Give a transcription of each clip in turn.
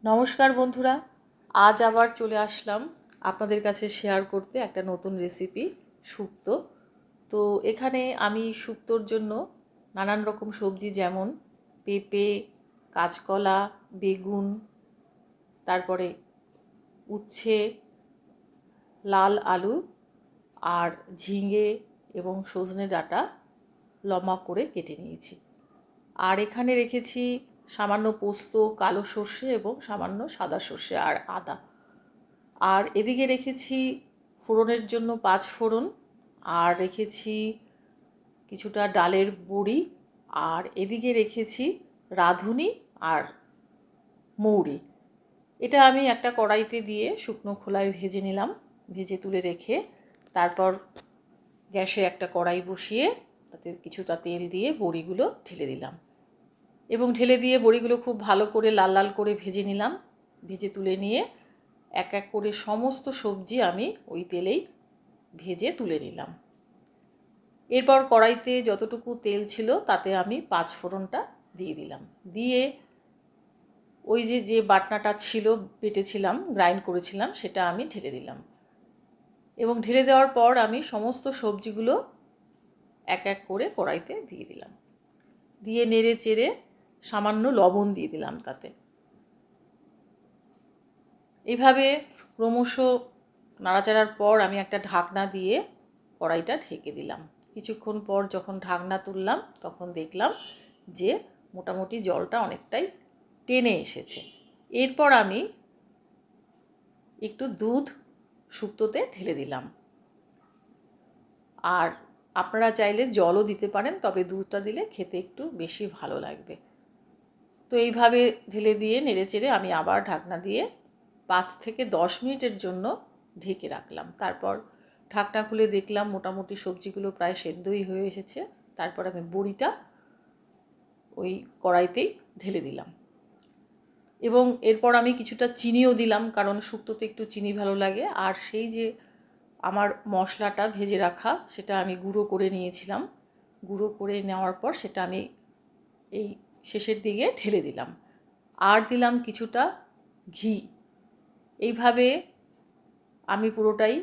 নমস্কার বন্ধুরা, আজ আবার চলে আসলাম আপনাদের কাছে শেয়ার করতে একটা নতুন রেসিপি শুক্তো। তো এখানে আমি শুক্তোর জন্য নানান রকম সবজি যেমন পেঁপে, কাঁচকলা, বেগুন, তারপরে উচ্ছে, লাল আলু আর ঝিঙে এবং সজনে ডাঁটা লম্বা করে কেটে নিয়েছি। আর এখানে রেখেছি সামান্য পোস্ত, কালো সর্ষে এবং সামান্য সাদা সর্ষে আর আদা। আর এদিকে রেখেছি ফোড়নের জন্য 5 ফোড়ন, আর রেখেছি কিছুটা ডালের বড়ি, আর এদিকে রেখেছি রাঁধুনি আর মৌরি। এটা আমি একটা কড়াইতে দিয়ে শুকনো খোলায় ভেজে নিলাম। ভেজে তুলে রেখে তারপর গ্যাসে একটা কড়াই বসিয়ে তাতে কিছুটা তেল দিয়ে বড়িগুলো ঢেলে দিলাম এবং ঢেলে দিয়ে বড়িগুলো খুব ভালো করে লাল লাল করে ভেজে নিলাম। ভেজে তুলে নিয়ে এক এক করে সমস্ত সবজি আমি ওই তেলেই ভেজে তুলে নিলাম। এরপর কড়াইতে যতটুকু তেল ছিল তাতে আমি 5 ফোড়নটা দিয়ে দিলাম। দিয়ে ওই যে বাটনাটা ছিল, বেটেছিলাম, গ্রাইন্ড করেছিলাম, সেটা আমি ঢেলে দিলাম এবং ঢেলে দেওয়ার পর আমি সমস্ত সবজিগুলো এক এক করে কড়াইতে দিয়ে দিলাম। দিয়ে নেড়ে চেড়ে সামান্য লবণ দিয়ে দিলাম তাতে। এইভাবে ক্রমশ নাড়াচাড়ার পর আমি একটা ঢাকনা দিয়ে কড়াইটা ঢেকে দিলাম। কিছুক্ষণ পর যখন ঢাকনা তুললাম তখন দেখলাম যে মোটামুটি জলটা অনেকটাই টেনে এসেছে। এরপর আমি একটু দুধ শুক্তোতে ঢেলে দিলাম। আর আপনারা চাইলে জলও দিতে পারেন, তবে দুধটা দিলে খেতে একটু বেশি ভালো লাগবে। তো এইভাবে ঢেলে দিয়ে নেড়েচেড়ে আমি আবার ঢাকনা দিয়ে 5 থেকে 10 মিনিটের জন্য ঢেকে রাখলাম। তারপর ঢাকনা খুলে দেখলাম মোটামুটি সবজিগুলো প্রায় সেদ্ধই হয়ে এসেছে। তারপর আমি বড়িটা ওই কড়াইতেই ঢেলে দিলাম এবং এরপর আমি কিছুটা চিনিও দিলাম, কারণ শুক্তোতে একটু চিনি ভালো লাগে। আর সেই যে আমার মশলাটা ভেজে রাখা, সেটা আমি গুঁড়ো করে নিয়েছিলাম। গুঁড়ো করে নেওয়ার পর সেটা আমি এই শেষের দিকে ঢেলে দিলাম। আর দিলাম কিছুটা ঘি। এইভাবে আমি পুরোটাই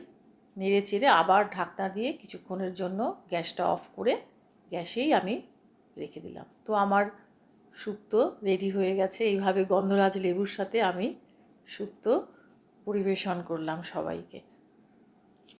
নেড়ে চেড়ে আবার ঢাকনা দিয়ে কিছুক্ষণের জন্য গ্যাসটা অফ করে গ্যাসেই আমি রেখে দিলাম। তো আমার শুক্তো রেডি হয়ে গেছে। এইভাবে গন্ধরাজ লেবুর সাথে আমি শুক্তো পরিবেশন করলাম সবাইকে।